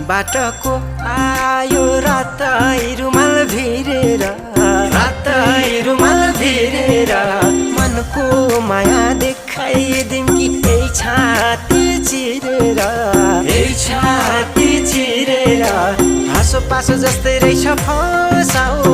बाटोको आयो रातै रुमाल भिरेर मनको माया देखाइदिम कि यही छाती चिरेर हाँसो पासो जस्तै रहेछ फसाउ